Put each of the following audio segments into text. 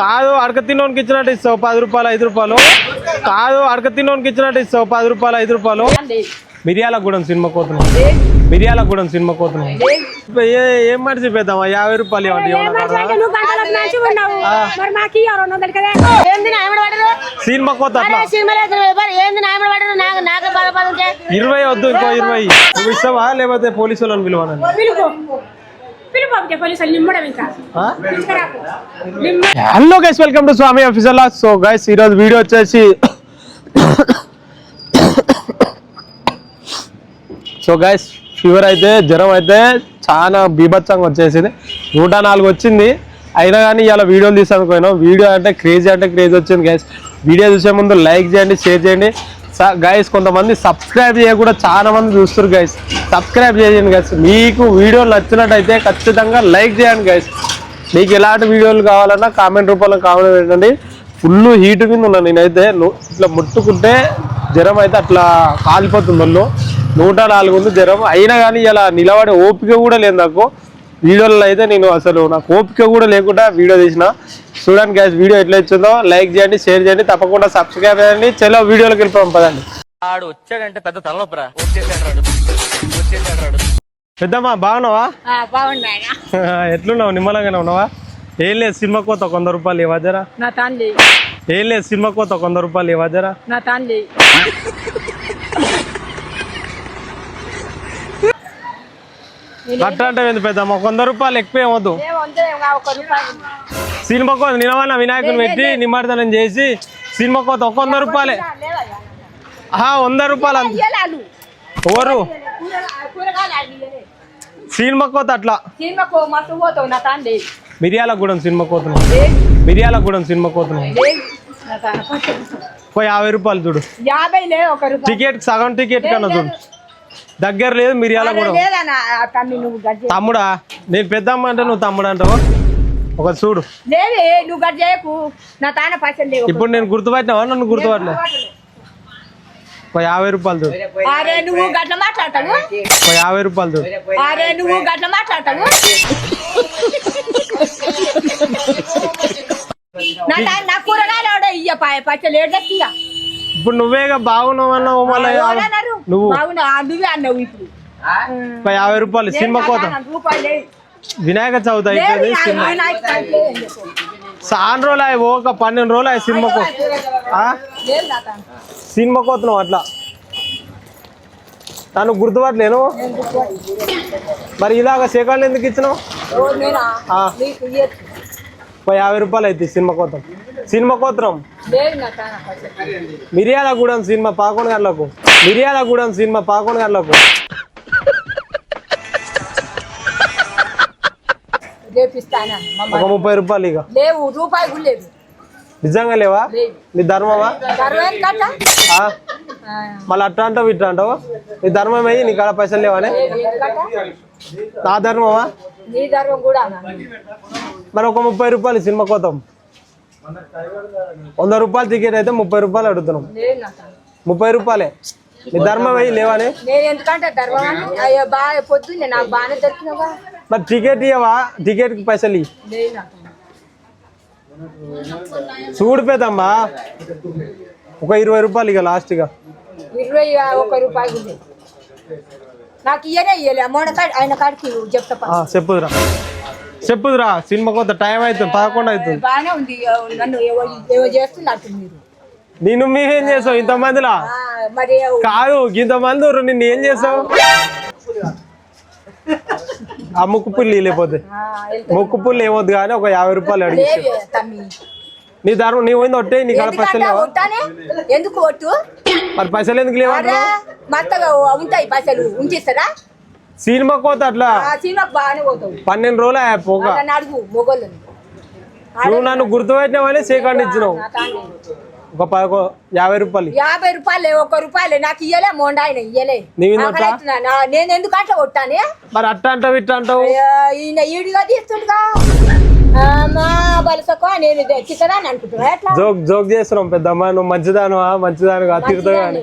కాదు అడక తిన్నోనికి ఇచ్చినట్టు ఇస్తావు 10 రూపాయలు 5 రూపాయలు. కాదు అడక తిన్నోనికి ఇచ్చినట్టు ఇస్తావు 10 రూపాయలు 5 రూపాయలు. మిర్యాలగూడెం సినిమా కోతున్నాం. మిర్యాలగూడెం సినిమా కోతున్నాం. ఏం మర్చిపోతామా 50 రూపాయలు ఇవ్వండి. సినిమా కోత 20 వద్దు, ఇంకో 20 నువ్వు ఇస్తావా లేకపోతే పోలీసు వాళ్ళని పిలవాలని? Hello guys, welcome to Swami officer logs. So guys ఈరోజు వీడియో వచ్చేసి సో గైస్ ఫీవర్ అయితే జ్వరం అయితే చాలా బీభత్సంగా వచ్చేసింది. 104 వచ్చింది. అయినా కానీ ఇలా వీడియోలు తీసానుకోయినా వీడియో అంటే క్రేజీ వచ్చింది గైస్. వీడియో చూసే ముందు లైక్ చేయండి, షేర్ చేయండి గైస్. కొంతమంది సబ్స్క్రైబ్ చేయకుండా చాలా మంది చూస్తారు గైస్. సబ్స్క్రైబ్ చేయండి గైస్. మీకు వీడియోలు నచ్చినట్టయితే ఖచ్చితంగా లైక్ చేయండి గైస్. మీకు ఎలాంటి వీడియోలు కావాలన్నా కామెంట్ రూపంలో కామెంట్ పెట్టండి. ఫుల్ హీట్ కింద ఉన్నాను నేనైతే. ఇట్లా ముట్టుకుంటే జ్వరం అయితే అట్లా కాలిపోతుంది. వాళ్ళు 104 ఉంది జ్వరం. అయినా కానీ ఇలా నిలబడే ఓపిక కూడా లేదు నాకు. వీడియోలో అయితే నేను అసలు నాకు ఓపిక కూడా లేకుండా వీడియో తీసిన. చూడండి గైస్ వీడియో ఎట్లా ఇచ్చిందో లైక్ చేయండి, షేర్ చేయండి, తప్పకుండా సబ్స్క్రైబ్ చేయండి. చలో వీడియోలోకి వెళ్ళిపోయాం పదండి. వచ్చాడంటే పెద్ద తలనొప్పరా. పెద్దమ్మా బాగున్నావా? ఎట్లున్నావు? నిమ్మలంగానే ఉన్నావా? ఏం లేదు సినిమా కోత 100 రూపాయలు ఇవ్వజరా. ఏం లేదు సినిమా కోత 100 రూపాయలు ఇవ్వజరా. అట్లా అంటే పెద్దమ్మ 100 రూపాయలు ఎక్కువ ఏమొద్దు. సినిమా కోత నిలవన్న వినాయకుని పెట్టి నిమజ్జనం చేసి సినిమా కోత 100 రూపాయలే. 100 రూపాయలు ఎవరు సినిమా కోత అట్లా. మిర్యాలగూడెం సినిమా కోతున్నాం. మిర్యాలగూడెం సినిమా కోతున్నాం. 50 రూపాయలు చూడు. టికెట్ సగం టికెట్ కన్నా చూడు. దగ్గర లేదు మిర్యాలగూడెం. తమ్ముడా? నేను పెద్దమ్మ అంటే నువ్వు తమ్ముడు అంటావు. ఒక చూడు. ఇప్పుడు నేను గుర్తుపట్టినావా? నన్ను గుర్తుపట్టలే. 50 రూపాయలు చూడు. 50 రూపాయలు చూడు. ఇప్పుడు నువ్వేగా బాగున్నావు అన్నావు. మళ్ళీ నువ్వు 50 రూపాయలు సినిమా కోత. వినాయక చవితి అయిపోయింది. చాలా రోజులు అయ్యి 12 రోజులు అయ్యి సినిమా కోత. సినిమా కోతున్నావు అట్లా. నన్ను గుర్తుపట్టలేను. మరి ఇలాగ సెకండ్ ఎందుకు ఇచ్చినావు? 50 రూపాయలు అయితే సినిమా కోతం. సినిమా కోత్రం మిర్యాలగూడెం సినిమా 11 గంటలకు. మిర్యాలగూడెం సినిమా 11 గంటలకు. ఒక 30 రూపాయలు ఇక నిజంగా లేవా? నీ ధర్మమా? మళ్ళీ అట్లా అంటావు ఇట్లా అంటావు. నీ ధర్మం అయ్యి నీ కాడ పైసలు లేవానే. నా ధర్మమా? మరి ఒక 30 రూపాయలు సినిమా కోతాం. 100 రూపాయలు టికెట్ అయితే 30 రూపాయలు అడుగుతున్నాం. 30 రూపాయలే. నీ ధర్మం అయ్యి లేవానే. మరి టికెట్ ఇవ్వవా? టికెట్ కి పైసలు చూడు పెద్దమ్మా. ఒక 20 రూపాయలు ఇక లాస్ట్ గా. 21 రూపాయలు నాకు చెప్పుదురా చెప్పుదురా. సినిమా కొత్త టైం అవుతుంది 11 అవుతుంది. నేను మేమేం చేసావు ఇంతమందిలా? కాదు ఇంతమంది నిన్ను ఏం చేసావు? ఆ ముక్కు పుల్లి లేకపోతే ముక్కు పుల్లి ఏమొద్దు కానీ ఒక 50 రూపాయలు అడిగి నీ ధర్మం నీ పోయింది ఒట్టే. నీ కాడ పైసలు లేవా? ఎందుకు ఒట్టు? మరి పైసలు ఎందుకు లేవా? ఉంటాయి పైసలు ఉంచిస్తారా? సినిమా కోత అట్లా 12 రోజులు పోగా. నువ్వు నన్ను గుర్తుపెట్టినావని సేకండ్ ఇచ్చినావు. ఒక 50 రూపాయలు. 50 రూపాయలు 1 రూపాయలు నాకు ఇయ్యలే. మొండ ఆయన ఇయ్యలే. నేను ఎందుకు అట్లా కొట్టానే? మరి అట్ట అంటావు ఇట్లా అంటావు. ఈయన ఈడిగా తీస్తుండగా జోక్ చేస్తున్నాం పెద్దమ్మ. నువ్వు మంచిదాను మంచిదాను తిరుగుతావు కానీ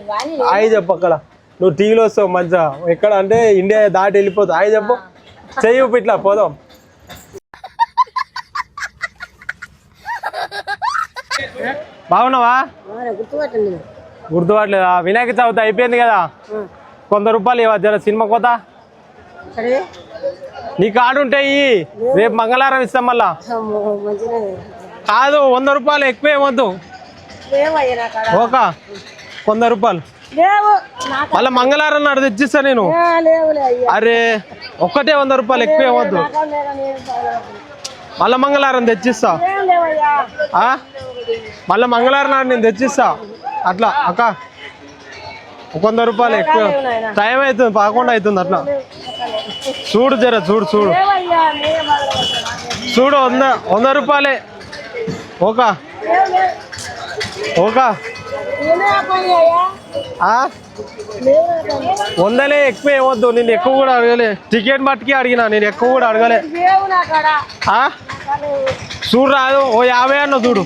ఆయి చెప్పు. అక్కడ నువ్వు టీవీలో వస్తావు మంచిగా. ఎక్కడ అంటే ఇండియా దాటి వెళ్ళిపోతావు. ఆయి చెప్పు. చెయ్యి ఇట్లా పోదాం. బాగున్నావా? గుర్తుపట్టండి. గుర్తుపట్టలేదా? వినాయక చవితి అయిపోయింది కదా, 100 రూపాయలు ఇవ్వ జర సినిమా కోత. నీ కార్డు ఉంటాయి, రేపు మంగళవారం ఇస్తాం. మళ్ళా కాదు 100 రూపాయలు, ఎక్కువ ఏమొద్దు. ఓక 100 రూపాయలు మళ్ళీ మంగళవారం నాడు తెచ్చిస్తా నేను. అరే ఒక్కటే 100 రూపాయలు, ఎక్కువ ఏమొద్దు. మళ్ళీ మంగళవారం తెచ్చిస్తా. మళ్ళీ మంగళవారం నాడు నేను తెచ్చిస్తా. అట్లా అక్క 100 రూపాయలు ఎక్కువ. టైం అవుతుంది, 11 అవుతుంది. అట్లా చూడు జర, చూడు 100 రూపాయలే. ఓకా ఓకా 100లే, ఎక్కువ ఏమొద్దు. నేను ఎక్కువ కూడా అడగలే, టికెట్ మట్టుకి అడిగినా, నేను ఎక్కువ కూడా అడగలే. చూడు రాదు, ఓ 50 అన్న చూడు.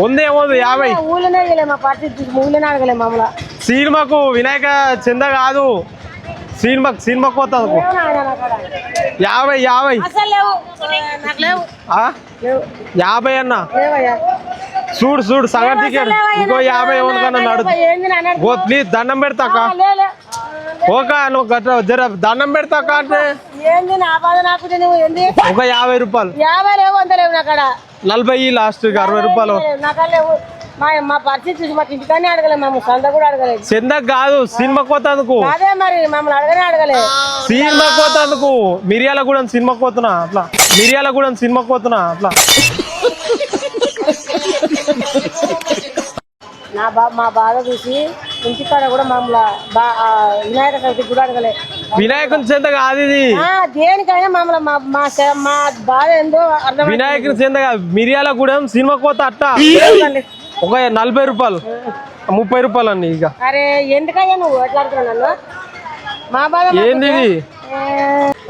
100 ఏమోదు, 50. సినిమాకు వినాయక చంద కాదు, సినిమాకు పోతా 50 అన్న. చూడు సగం టికెట్, ఇంకో 50 ఎవరికన్నా నడు. ప్లీజ్ దండం పెడతాక. ఓకే నువ్వు గట్ర జర దండం పెడతాక అంటే ఒక 50 రూపాయలు. 40 లాస్ట్ 60 రూపాయలు. మా పరిస్థితి చూసి మాకు ఇంటికానే అడగలేదు, మేము సంద కూడా అడగలేదు. చందకు కాదు, సినిమాకి పోతాందుకు. అదే మరి మమ్మల్ని అడగలేదు. సినిమాకి పోతాందుకు, మిర్యాలగూడెం సినిమాకి పోతున్నా. అట్లా మిర్యాలగూడెం సినిమాకి పోతున్నా. అట్లా మా బాధ చూసి ఇంటికాడ కూడా మమ్మల్ని వినాయక చవితికి కూడా అడగలేదు. వినాయకుని చెంద కాదు ఇది, దేనికైనా మమ్మల్ని మా బాధ ఏందో అర్థం. వినాయకుని చెంద కాదు, మిర్యాలగూడెం సినిమాకి పోతా. అట్టా ఒక 40 రూపాయలు, 30 రూపాయలు అన్ని. ఇక అరే ఎందుకయ్యా నువ్వు ఎట్లా అడుగుతున్నావు నన్ను? మా బాధ ఏంది ఇది?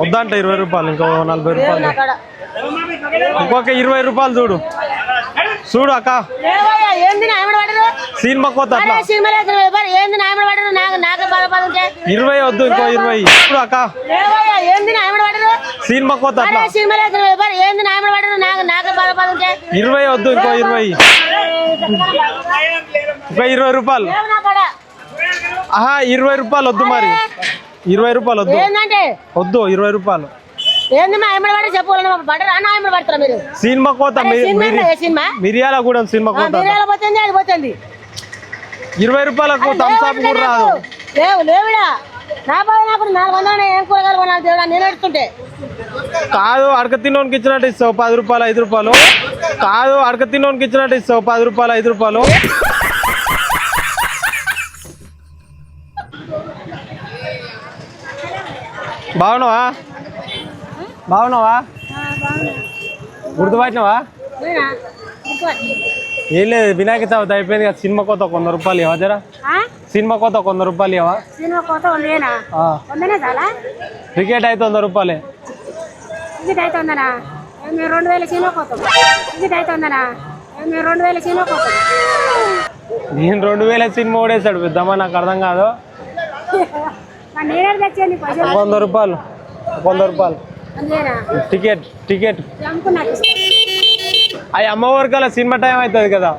వద్దంట 20 రూపాయలు, ఇంకో 40 రూపాయలు, ఇంకొక 20 రూపాయలు. చూడు అక్క, సినిమా కోత. అట్లా 20 వద్దు, ఇంకో 20. చూడు అక్క, సినిమా కోత. అట్లా 20 వద్దు, ఇంకో 20. ఇంకో 20 రూపాయలు. 20 రూపాయలు వద్దు, మరి 20 రూపాయలు వద్దు, వద్దు 20 రూపాయలు. సినిమా కోత, మిర్యాలగూడెం సినిమా కోత. 20 రూపాయలకు థమ్స్అప్ కూడా రాదు. కాదు అడక తిన్నోనికి ఇచ్చినట్టు ఇస్తావు 10 రూపాయలు 5 రూపాయలు. కాదు అడక తిన్నోనికి ఇచ్చినట్టు ఇస్తావు 10 రూపాయలు 5 రూపాయలు. బాగున్నావా? గుర్తుపట్టినావా? ఏం లేదు, వినాయక చవితి అయిపోయింది కదా, సినిమా కోత 100 రూపాయలు ఇవ్వ జరా. సినిమా కోత 100 రూపాయలు ఇవ్వ. టికెట్ అయితే 100 రూపాయలే. నేను 2000 సినిమా ఓడేసాడు పెద్దమ్మా, నాకు అర్థం కాదు. 100 రూపాయలు, 100 రూపాయలు టికెట్. అవి అమ్మవారికల్లా సినిమా టైం అవుతుంది కదా,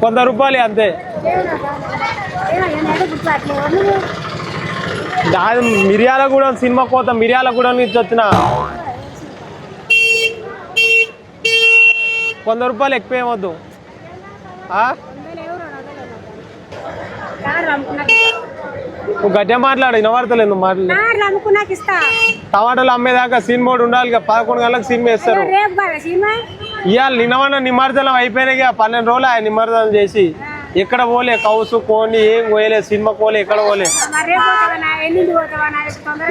100 రూపాయలు అంతే. కాదు మిర్యాలగూడెం సినిమా కోత, మిర్యాలగూడెం నుంచి వచ్చిన 100 రూపాయలు, ఎక్కువ ఏమొద్దు. నువ్వు గట్టిగా మాట్లాడు, వినబడతలేదు నువ్వు మాట్లాడు. టమాటాలు అమ్మేదాకా సినిమా ఉండాలి, 11 గంటలకు సినిమా వేస్తారు. ఇవాళ నిన్నమన్నా నిమజ్జనం అయిపోయినాయి, 12 రోజులు ఆయన నిమజ్జనం చేసి ఎక్కడ పోలే, కౌసు కోని ఏం పోయలే, సినిమా పోలే, ఎక్కడ పోలే.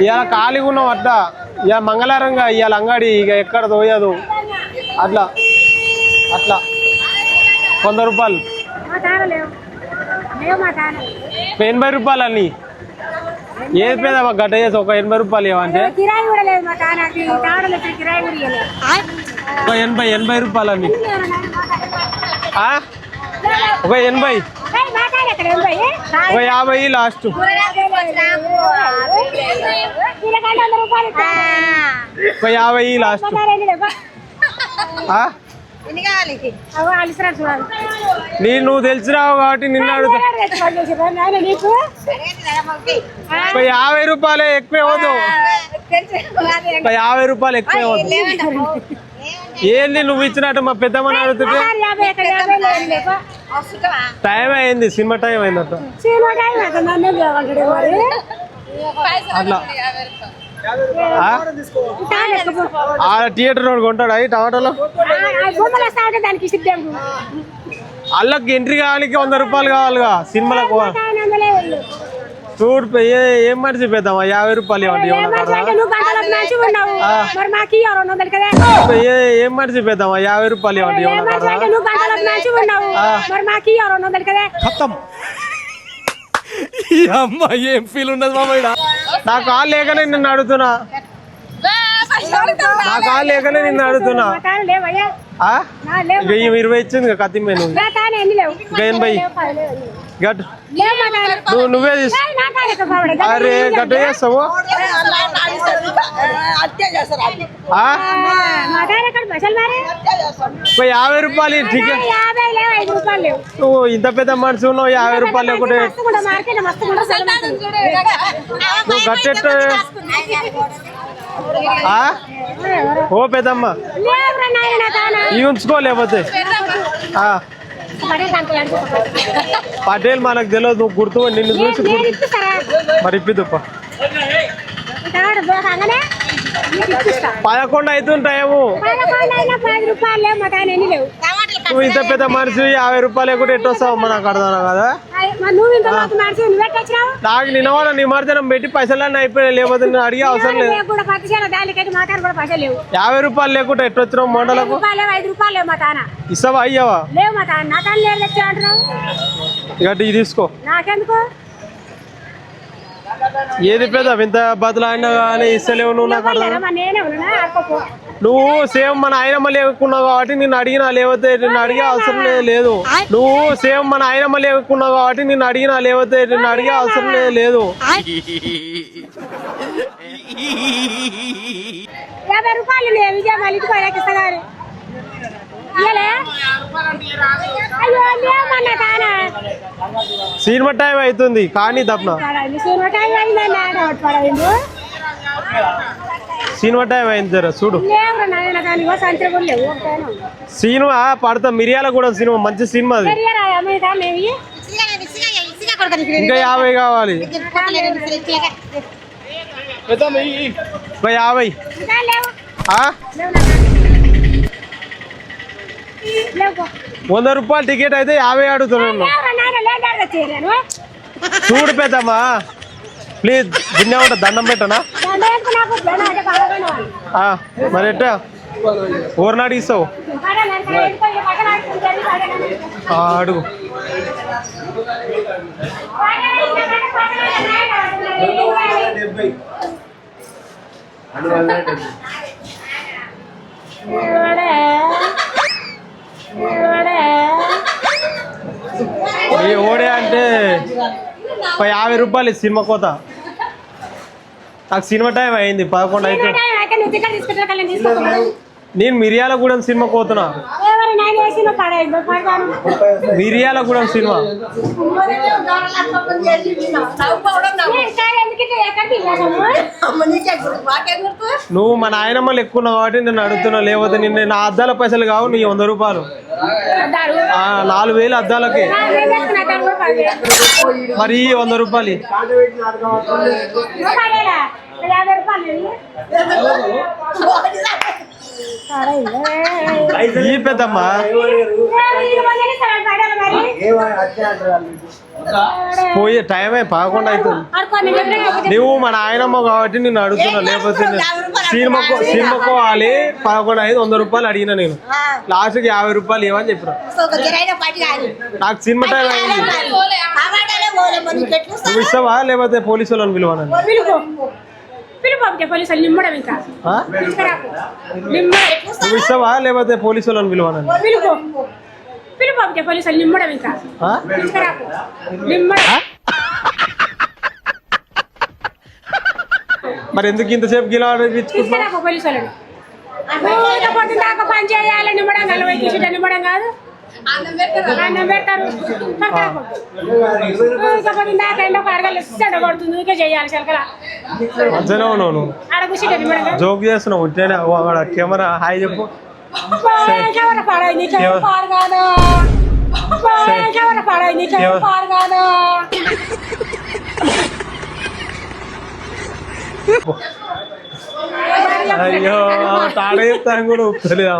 ఇవాళ ఖాళీగా ఉన్నాం. అట్లా ఇవాళ మంగళవారంగా ఇవాళ అంగడి ఇక ఎక్కడ తోయదు. అట్లా 100 రూపాయలు, 80 రూపాయలు అన్ని. ఏది పేద గట్ట చేసి ఒక 80 రూపాయలు ఇవ్వంటే ఒక 80 రూపాయలు అన్ని. ఒక 80, ఒక 50 లాస్ట్. ఒక 50 లాస్ట్. ఆ? నువ్వు తెలిసిరావు కాబట్టి నిన్ను అడుగుతా 50 రూపాయలే ఎక్కువ అవ్వదు 50 రూపాయలు ఎక్కువ అవ్వదు ఏంది నువ్వు ఇచ్చినట్టు మా పెద్దమ్మని అడుగుతుంటే టైం అయింది సినిమా టైం అయిందట అట్లా థియేటర్ రోడ్ కొంటాడు అవి టమాటాలో అల్లకి ఎంట్రీ కావాలి 100 రూపాయలు కావాలిగా సినిమాలకు చూడు ఏం మర్చిపోద్దామా 50 రూపాయలు ఇవ్వండి ఏం మర్చిపోద్దామా 50 రూపాయలు ఇవ్వండి అమ్మాయి ఏం ఫీల్ ఉండదు మామయ్య నా కాలు లేకనే నిన్ను అడుగుతున్నా నా కాలు లేకనే నిన్ను అడుగుతున్నా 20 ఇచ్చింది కత్తి మేము 80 గట్ నువ్వే తీసు అరే గట్ట చేస్తావు 50 రూపాయలు టికెట్ నువ్వు ఇంత పెద్ద మనిషి ఉన్నావు 50 రూపాయలు లేకుంటే నువ్వు గట్టెట్ట ఓ పెద్దమ్మ ఇవి ఉంచుకో లేకపోతే పటేల్ మనకు తెలియదు నువ్వు గుర్తు నిన్ను చూసి మరి ఇప్పిదుప్ప 11 అవుతుంటాయేమో నువ్వు ఇంత పెద్ద మనిషి 50 రూపాయలు లేకుంటే ఎట్టు వస్తావు మనకు అర్థం కదా నాకు నిన్నవాళ్ళ నిమజ్జనం పెట్టి పైసలన్నీ అయిపోయాయి లేకపోతే నేను అడిగే అవసరం లేదు 50 రూపాయలు లేకుంటే ఎట్టు వచ్చినావు మండలకు ఇస్తావా అయ్యావా ఇక ఇది తీసుకో ఏది పెద్ద ఇంత బదులు అయినా కానీ ఇస్తలేవు నువ్వు నాకు నువ్వు సేమ్ మన ఆయనమ్మ లేకున్నావు కాబట్టి నిన్ను అడిగినా లేకపోతే నిన్ను అడిగే అవసరం లేదు నువ్వు సేమ్ మన ఆయనమ్మ లేకున్నావు కాబట్టి నిన్ను అడిగినా లేకపోతే నిన్ను అడిగే అవసరం లేదు 50 రూపాయలు విజయ మళ్ళీ గారు సినిమా టైం అవుతుంది కానీ తప్పన సినిమా టైం అయింది జర చూడు సినిమా పడతా మిరియాల కూడా సినిమా మంచి సినిమా అది ఇంకా 50 కావాలి 50 100 రూపాయలు టికెట్ అయితే 50 అడుగుతున్నాను చూడు పెద్దమ్మా ప్లీజ్ దిన్నే ఉంటా దండం పెట్టనా మరి ఎట్టా ఓర్నాడు ఇస్తావు అడుగు ఈ ఓడే అంటే 50 రూపాయలు సినిమా కోత నాకు సినిమా టైం అయింది 11 అయితే నేను మిరియాలగూడెం సినిమా కోతున్నా మిరియాలగూడెం సినిమా నువ్వు మా నాయనమ్మలు ఎక్కున్నావు కాబట్టి నేను అడుగుతున్నా లేకపోతే నిన్న నా అద్దాల పైసలు కావు నీ 100 రూపాయలు 4000 అద్దాలకి మరి 100 రూపాయలు ఈ పెద్దమ్మా పోయే టైమే 11 అవుతుంది నువ్వు మా నాయనమ్మ కాబట్టి నేను అడుగుతున్నా లేకపోతే సినిమాకు వాలి 11 అయింది 100 రూపాయలు అడిగినా నేను లాస్ట్కి 50 రూపాయలు ఏమని చెప్పిన నాకు సినిమా టైం అయింది నువ్వు ఇస్తావా లేకపోతే పోలీసు వాళ్ళని పిలువనండి నువ్వు ఇస్తావా లేకపోతే పోలీసు వాళ్ళని పిలువనండి మరి ఎందుకు ఇంతసేపు గిలా పొద్దున దాకా పని చేయాలి నిమ్మడం కలవై తీసేట నిమ్మడం కాదు అన్నం పెడతారు పొద్దున దాకా ఎండ అడగలు ఇస్తాడు పడుతుంది ఊరికే చేయాలి చిలకల మంచిగానే ఉన్నావు నువ్వు ఆడ కూర్చుంటే నిమ్మడం జోక్ చేస్తున్నావు ఉంటేనే కెమెరా హాయ్ చెప్పు ఎవరు పాడాయి నీకు పాడగాను ఎవరు పాడాయి నీకు పాడగాను అయ్యో తాడ చెప్తాను కూడా ఒప్పుకోలేదా